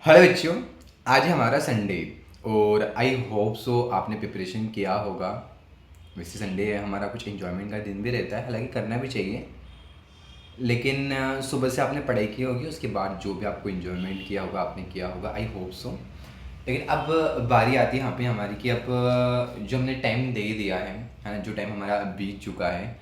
Hello बच्चों। आज है हमारा संडे और आई होप सो आपने प्रिपरेशन किया होगा। वैसे संडे है हमारा, कुछ इन्जॉयमेंट का दिन भी रहता है, हालांकि करना भी चाहिए। लेकिन सुबह से आपने पढ़ाई की होगी, उसके बाद जो भी आपको इन्जॉयमेंट किया होगा आपने किया होगा, आई होप सो। लेकिन अब बारी आती है यहाँ पे हमारी कि अब जो हमने टाइम दे दिया है ना, जो टाइम हमारा बीत चुका है,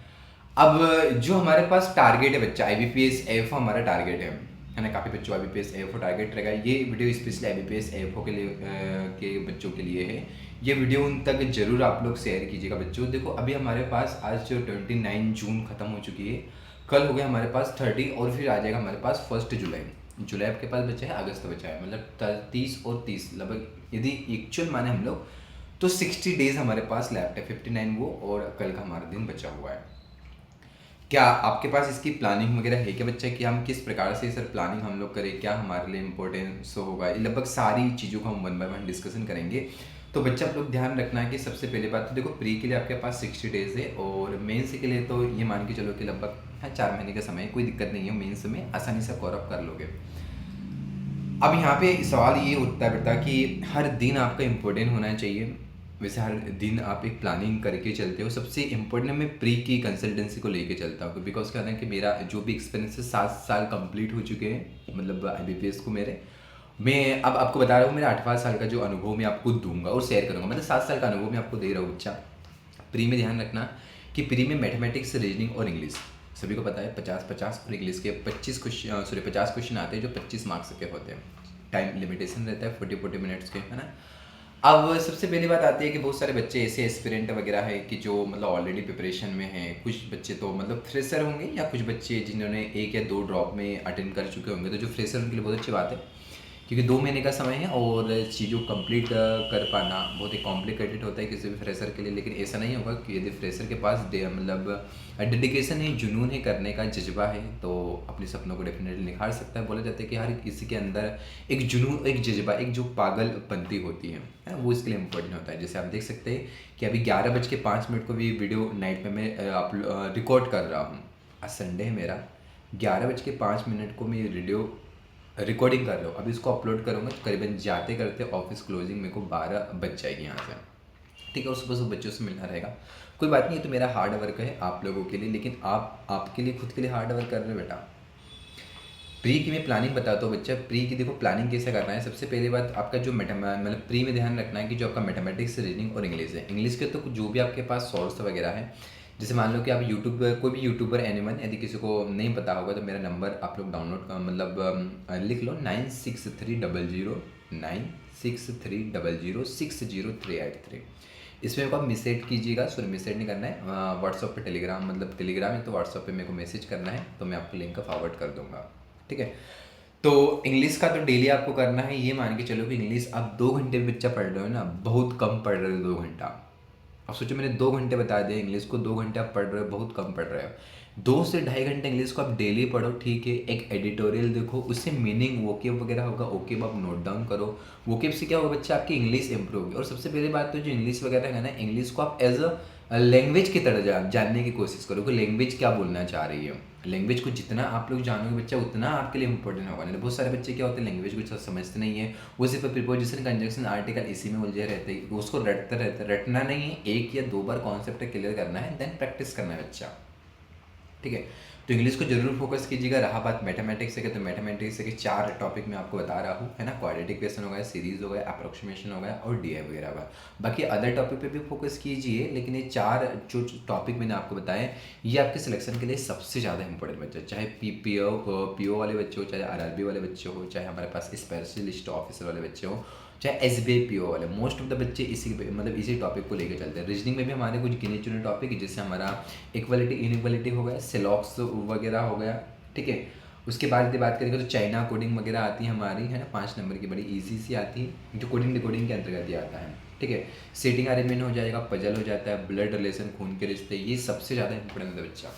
अब जो हमारे पास टारगेट है बच्चा, I B P S F हमारा टारगेट है ना। काफ़ी बच्चों I B P S F target रहेगा। ये video specially I B P S F के लिए के बच्चों के लिए है। ये वीडियो उन तक ज़रूर आप लोग शेयर कीजिएगा बच्चों। देखो अभी हमारे पास आज जो 29 जून ख़त्म हो चुकी है, कल हो गया हमारे पास 30 और फिर आ जाएगा हमारे पास 1 जुलाई। जुलाई आपके पास बचा है, अगस्त बचा है, मतलब 30 और 30 लगभग यदि एक्चुअल माने हम लोग तो 60 डेज हमारे पास लेफ्ट है। 59 वो और कल का हमारा दिन बचा हुआ है। क्या आपके पास इसकी प्लानिंग वगैरह है क्या बच्चा, कि हम किस प्रकार से सर प्लानिंग हम लोग करें, क्या हमारे लिए इम्पोर्टेंस होगा, ये लगभग सारी चीज़ों को हम वन बाय वन डिस्कशन करेंगे। तो बच्चा आप लोग ध्यान रखना है कि सबसे पहले बात तो देखो, प्री के लिए आपके पास 60 डेज है और मेंस के लिए तो ये मान के चलो कि लगभग है 4 महीने का समय, कोई दिक्कत नहीं है, मेंस में आसानी से कवर अप कर लोगे। अब यहाँ पे सवाल ये उठता है बेटा कि हर दिन आपका इम्पोर्टेंट होना चाहिए। वैसे हर दिन आप एक प्लानिंग करके चलते हो। सबसे इम्पोर्टेंट मैं प्री की कंसल्टेंसी को लेके चलता हूँ, बिकॉज क्या है ना कि मेरा जो भी एक्सपीरियंस है 7 साल कंप्लीट हो चुके हैं, मतलब आई बी पी एस को मेरे। मैं अब आपको बता रहा हूँ मेरा 8वां साल का जो अनुभव मैं आपको दूंगा और शेयर करूँगा, मतलब 7 साल का अनुभव मैं आपको दे रहा हूँ बच्चा। प्री में ध्यान रखना कि प्री में मैथमेटिक्स, रीजनिंग और इंग्लिश सभी को पता है 50-50, और इंग्लिश के 25 क्वेश्चन, सॉरी 50 क्वेश्चन आते हैं जो 25 मार्क्स के होते हैं। टाइम लिमिटेशन रहता है 40-40 मिनट्स के, है ना। अब सबसे पहली बात आती है कि बहुत सारे बच्चे ऐसे एस्पिरेंट वगैरह है कि जो मतलब ऑलरेडी प्रिपरेशन में हैं। कुछ बच्चे तो मतलब फ्रेशर होंगे, या कुछ बच्चे जिन्होंने 1 या 2 ड्रॉप में अटेंड कर चुके होंगे। तो जो फ्रेशर उनके लिए बहुत अच्छी बात है, क्योंकि 2 महीने का समय है और चीज़ों को कंप्लीट कर पाना बहुत ही कॉम्प्लिकेटेड होता है किसी भी फ्रेशर के लिए। लेकिन ऐसा नहीं होगा कि यदि फ्रेशर के पास मतलब डेडिकेशन है, जुनून है, करने का जज्बा है, तो अपने सपनों को डेफिनेटली निखार सकता है। बोला जाता है कि हर किसी के अंदर एक जुनून, एक जज्बा, एक जो पागलपंती होती है ना, वो इसके लिए इम्पोर्टेंट होता है। जैसे आप देख सकते हैं कि अभी 11:05 को भी वीडियो नाइट में मैं आप रिकॉर्ड कर रहा हूँ। आज संडे है मेरा, 11:05 को मैं वीडियो रिकॉर्डिंग कर रहा हूँ। अभी इसको अपलोड करूँगा तो करीबन जाते करते ऑफिस क्लोजिंग मेरे को 12 बज जाएगी यहाँ से, ठीक है। और सुबह सुबह बच्चों से मिलना रहेगा। कोई बात नहीं, ये तो मेरा हार्ड वर्क है आप लोगों के लिए, लेकिन आप आपके लिए, खुद के लिए हार्ड वर्क कर रहे हो बेटा। प्री की मैं प्लानिंग बताता हूँ बच्चा। प्री की देखो प्लानिंग कैसे करना है। सबसे पहली बात, आपका जो मतलब प्री में ध्यान रखना है कि जो आपका मैथमेटिक्स, रीजनिंग और इंग्लिश है, इंग्लिश के तो जो भी आपके पास सोर्स वगैरह है, जैसे मान लो कि आप यूट्यूब, कोई भी यूट्यूबर एनिमन, यदि किसी को नहीं पता होगा तो मेरा नंबर आप लोग डाउनलोड मतलब लिख लो 9630060383। इसमें आप मैसेज कीजिएगा, सॉरी मैसेज नहीं करना है, व्हाट्सअप पे, टेलीग्राम, मतलब टेलीग्राम है तो व्हाट्सअप पे मेरे को मैसेज करना है, तो मैं आपको लिंक का फॉरवर्ड कर दूंगा, ठीक है। तो इंग्लिश का तो डेली आपको करना है। ये मान के चलो कि इंग्लिश आप 2 घंटे में बच्चा पढ़ रहे हो ना, बहुत कम पढ़ रहे हो 2 घंटा। अब सोचो मैंने 2 घंटे बता दिया इंग्लिश को, 2 घंटे आप पढ़ रहे हो, बहुत कम पढ़ रहे हो। 2 से ढाई घंटे इंग्लिश को आप डेली पढ़ो, ठीक है। एक एडिटोरियल देखो, उससे मीनिंग वोकेब वगैरह होगा, ओकेब आप नोट डाउन करो। वोकेब से क्या होगा बच्चा, आपकी इंग्लिश इंप्रूव होगी। और सबसे पहली बात तो जो इंग्लिश वगैरह है ना, इंग्लिश को आप एज अ लैंग्वेज की तरह जानने की कोशिश करो कि लैंग्वेज क्या बोलना चाह रही है। लैंग्वेज को जितना आप लोग जानोगे बच्चा, उतना आपके लिए इंपॉर्टेंट होगा। नहीं तो बहुत सारे बच्चे क्या होते हैं, लैंग्वेज को समझते नहीं है, वो सिर्फ प्रिपोजिशन, कंजंक्शन, आर्टिकल इसी में उलझे रहते हैं, उसको रटते रहते। रटना नहीं है, 1 या 2 बार कॉन्सेप्ट क्लियर करना है, देन प्रैक्टिस करना है बच्चा, ठीक है। तो इंग्लिश को जरूर फोकस कीजिएगा। रहा बात मैथमेटिक्स के, तो मैथमेटिक्स के 4 टॉपिक मैं आपको बता रहा हूँ, है ना। क्वाड्रेटिक इक्वेशन हो गया, सीरीज हो गया, अप्रोक्सीमेशन हो गया और डी आई वगैरह होगा। बाकी अदर टॉपिक पे भी फोकस कीजिए, लेकिन ये 4 जो टॉपिक मैंने आपको बताए, ये आपके सिलेक्शन के लिए सबसे ज़्यादा इंपॉर्टेंट बच्चे, चाहे पी ओ वाले बच्चे हो, चाहे आर आर बी वाले बच्चे हो, चाहे हमारे पास स्पेशलिस्ट ऑफिसर वाले बच्चे हो, चाहे S B I P O वाले। मोस्ट ऑफ द बच्चे इसी मतलब इसी टॉपिक को लेकर चलते हैं। रीजनिंग में भी हमारे कुछ गिने चुने टॉपिक, जैसे हमारा इक्वलिटी, इनइक्वलिटी हो गया, सेलॉक्स वगैरह हो गया, ठीक है। उसके बाद यदि बात करेंगे तो चाइना कोडिंग वगैरह आती है हमारी, है ना, 5 नंबर की, बड़ी इजी सी आती है, जो कोडिंग डिकोडिंग के अंतर्गत ही आता है, ठीक है। सेटिंग अरेंजमेंट हो जाएगा, पजल हो जाता है, ब्लड रिलेशन, खून के रिश्ते, ये सबसे ज़्यादा इंपॉर्टेंट है बच्चा।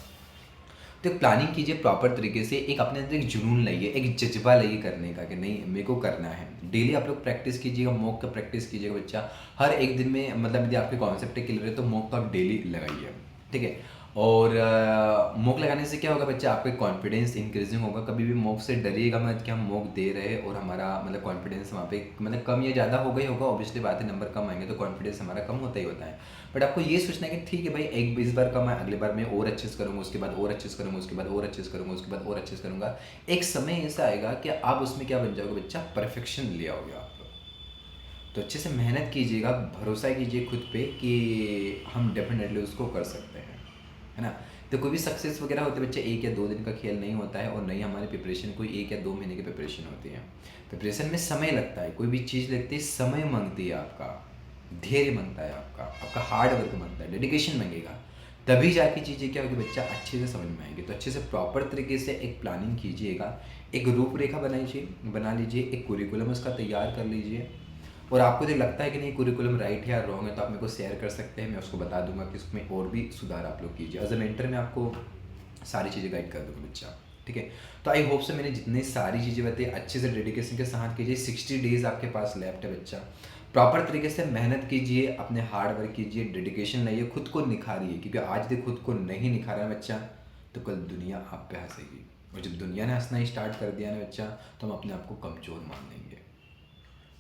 तो प्लानिंग कीजिए प्रॉपर तरीके से, एक अपने अंदर एक जुनून लाइए, एक जज्बा लाइए करने का कि नहीं मेरे को करना है। डेली आप लोग प्रैक्टिस कीजिएगा, मॉक का प्रैक्टिस कीजिएगा बच्चा। हर एक दिन में मतलब यदि आपके कॉन्सेप्ट क्लियर है तो मॉक तो आप डेली लगाइए, ठीक है। और मॉक लगाने से क्या होगा बच्चा, आपका कॉन्फिडेंस इंक्रीजिंग होगा। कभी भी मॉक से डरिएगा मत कि हम मॉक दे रहे हैं और हमारा मतलब कॉन्फिडेंस वहाँ पे मतलब कम या ज़्यादा हो गई होगा। ऑब्वियसली बात है, नंबर कम आएंगे तो कॉन्फिडेंस हमारा कम होता ही होता है। बट आपको ये सोचना है कि ठीक है भाई, एक इस बार कम है, अगली बार मैं और अच्छे से करूँगा, उसके बाद और अच्छे से करूँगा, उसके बाद और अच्छे से करूँगा, उसके बाद और अच्छे से करूँगा। एक समय ऐसा आएगा कि आप उसमें क्या बन जाओगे बच्चा, परफेक्शन ले आओगे आप लोग। तो अच्छे से मेहनत कीजिएगा, भरोसा कीजिए खुद पे कि हम डेफिनेटली उसको कर सकते हैं, है ना। तो कोई भी सक्सेस वगैरह होते बच्चे 1 या 2 दिन का खेल नहीं होता है, और नहीं हमारी प्रिपरेशन कोई 1 या 2 महीने की प्रिपरेशन होती है। प्रिपरेशन में समय लगता है, कोई भी चीज़ लगती है समय मांगती है आपका, धैर्य मांगता है आपका, आपका हार्ड वर्क मांगता है, डेडिकेशन मांगेगा। तभी जाके चीज़ें क्या होगी बच्चा, अच्छे से समझ में आएगी। तो अच्छे से प्रॉपर तरीके से एक प्लानिंग कीजिएगा, एक रूपरेखा बना लीजिए, एक कुरिकुलम उसका तैयार कर लीजिए। और आपको जो लगता है कि नहीं कुरिकुलम राइट है या रॉन्ग है, तो आप मेरे को शेयर कर सकते हैं, मैं उसको बता दूंगा कि उसमें और भी सुधार आप लोग कीजिए। एज अ मेंटर मैं आपको सारी चीज़ें गाइड कर दूंगा बच्चा, ठीक है। तो आई होप से मैंने जितनी सारी चीज़ें बताई अच्छे से डेडिकेशन के साथ कीजिए। 60 डेज़ आपके पास लेफ्ट है बच्चा, प्रॉपर तरीके से मेहनत कीजिए, अपने हार्ड वर्क कीजिए, डेडिकेशन लाइए, खुद को निखारिए, क्योंकि आज तक खुद को नहीं निखारा बच्चा तो कल दुनिया आप पे हंसेगी। और जब दुनिया ने हंसना ही स्टार्ट कर दिया ना बच्चा, तो हम अपने आप को कमज़ोर मान लेंगे।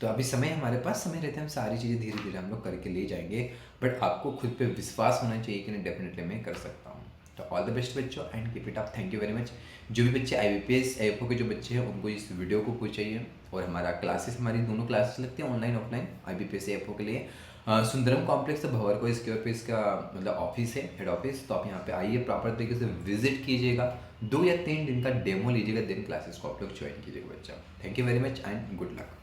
तो अभी समय हमारे पास, समय रहते हम सारी चीज़ें धीरे धीरे हम लोग करके ले जाएंगे। बट आपको खुद पे विश्वास होना चाहिए कि नहीं डेफिनेटली मैं कर सकता हूँ। तो ऑल द बेस्ट बच्चों, and keep it up. Thank you very much. जो भी बच्चे IBPS एफओ के जो बच्चे हैं उनको इस वीडियो को कुछ चाहिए, और हमारा क्लासेस, हमारी दोनों क्लासेस लगती हैं ऑनलाइन ऑफलाइन IBPS एफओ के लिए। सुंदरम कॉम्प्लेक्स भवर को इसके पे इसका मतलब ऑफिस है, हेड ऑफिस। तो आप यहाँ पे आइए, प्रॉपर तरीके से विजिट कीजिएगा, 2 या 3 दिन का डेमो लीजिएगा, दिन क्लासेस को आप लोग ज्वाइन कीजिएगा बच्चा। Thank you very much and good luck.